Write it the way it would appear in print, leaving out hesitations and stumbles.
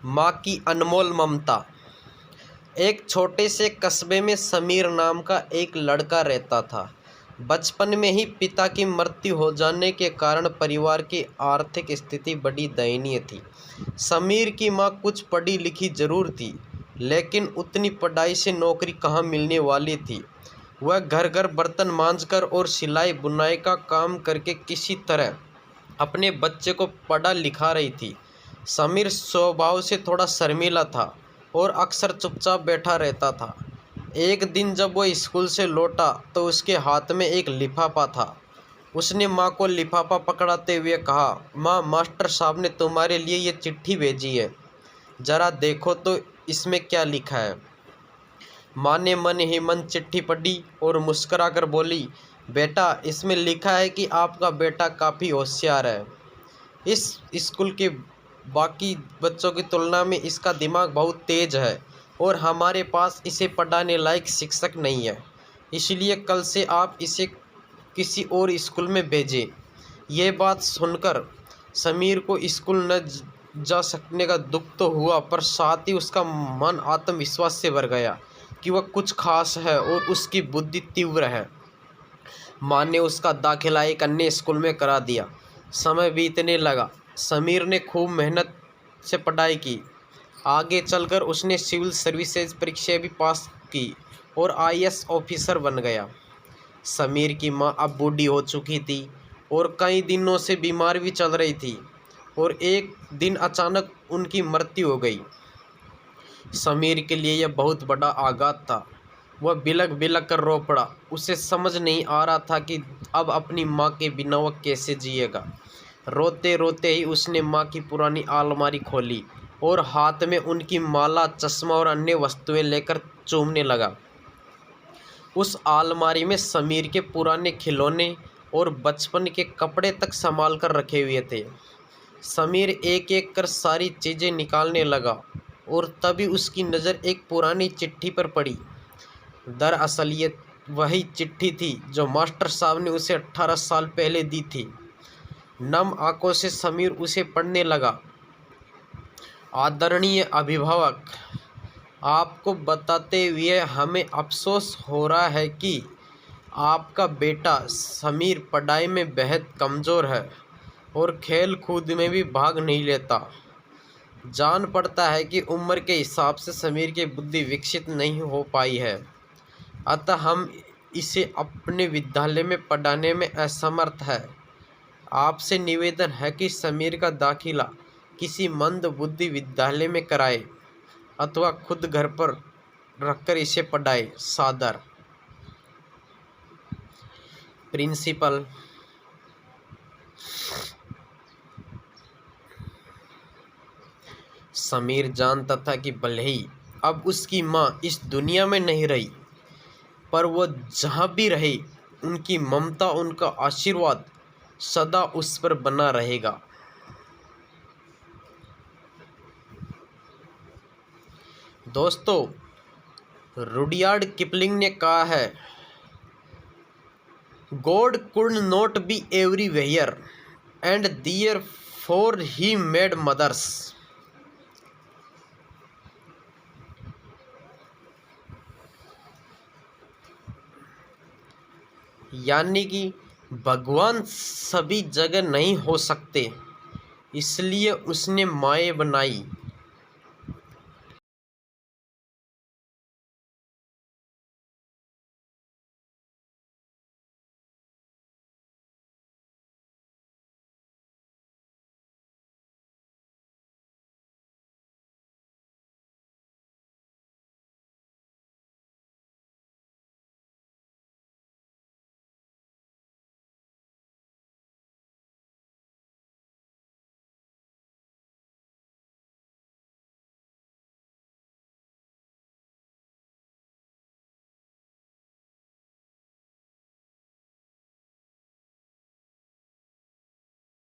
माँ की अनमोल ममता। एक छोटे से कस्बे में समीर नाम का एक लड़का रहता था। बचपन में ही पिता की मृत्यु हो जाने के कारण परिवार की आर्थिक स्थिति बड़ी दयनीय थी। समीर की माँ कुछ पढ़ी लिखी जरूर थी, लेकिन उतनी पढ़ाई से नौकरी कहाँ मिलने वाली थी। वह घर घर बर्तन मांजकर और सिलाई बुनाई का काम करके किसी तरह अपने बच्चे को पढ़ा लिखा रही थी। समीर स्वभाव से थोड़ा शर्मीला था और अक्सर चुपचाप बैठा रहता था। एक दिन जब वह स्कूल से लौटा तो उसके हाथ में एक लिफाफा था। उसने माँ को लिफाफा पकड़ाते हुए कहा, माँ, मास्टर साहब ने तुम्हारे लिए ये चिट्ठी भेजी है, ज़रा देखो तो इसमें क्या लिखा है। माँ ने मन ही मन चिट्ठी पढ़ी और मुस्कुराकर बोली, बेटा, इसमें लिखा है कि आपका बेटा काफ़ी होशियार है। इस स्कूल के बाकी बच्चों की तुलना में इसका दिमाग बहुत तेज है और हमारे पास इसे पढ़ाने लायक शिक्षक नहीं है, इसलिए कल से आप इसे किसी और स्कूल में भेजें। यह बात सुनकर समीर को स्कूल न जा सकने का दुख तो हुआ, पर साथ ही उसका मन आत्मविश्वास से भर गया कि वह कुछ खास है और उसकी बुद्धि तीव्र है। माँ ने उसका दाखिला एक अन्य स्कूल में करा दिया। समय बीतने लगा। समीर ने खूब मेहनत से पढ़ाई की। आगे चलकर उसने सिविल सर्विसेज परीक्षा भी पास की और आईएएस ऑफिसर बन गया। समीर की माँ अब बूढ़ी हो चुकी थी और कई दिनों से बीमार भी चल रही थी और एक दिन अचानक उनकी मृत्यु हो गई। समीर के लिए यह बहुत बड़ा आघात था। वह बिलख बिलख कर रो पड़ा। उसे समझ नहीं आ रहा था कि अब अपनी माँ के बिना वह कैसे जिएगा। रोते रोते ही उसने माँ की पुरानी अलमारी खोली और हाथ में उनकी माला, चश्मा और अन्य वस्तुएं लेकर चूमने लगा। उस अलमारी में समीर के पुराने खिलौने और बचपन के कपड़े तक संभाल कर रखे हुए थे। समीर एक एक कर सारी चीज़ें निकालने लगा और तभी उसकी नज़र एक पुरानी चिट्ठी पर पड़ी। दरअसल ये वही चिट्ठी थी जो मास्टर साहब ने उसे 18 साल पहले दी थी। नम आंखों से समीर उसे पढ़ने लगा। आदरणीय अभिभावक, आपको बताते हुए हमें अफसोस हो रहा है कि आपका बेटा समीर पढ़ाई में बेहद कमज़ोर है और खेल कूद में भी भाग नहीं लेता। जान पड़ता है कि उम्र के हिसाब से समीर की बुद्धि विकसित नहीं हो पाई है, अतः हम इसे अपने विद्यालय में पढ़ाने में असमर्थ है। आपसे निवेदन है कि समीर का दाखिला किसी मंद बुद्धि विद्यालय में कराए अथवा खुद घर पर रखकर इसे पढ़ाए। सादर, प्रिंसिपल। समीर जानता था कि भले ही अब उसकी माँ इस दुनिया में नहीं रही, पर वह जहाँ भी रहे उनकी ममता, उनका आशीर्वाद सदा उस पर बना रहेगा। दोस्तों, रुडयार्ड किपलिंग ने कहा है, God could not be everywhere and therefore he made mothers. यानी कि भगवान सभी जगह नहीं हो सकते, इसलिए उसने माएँ बनाई।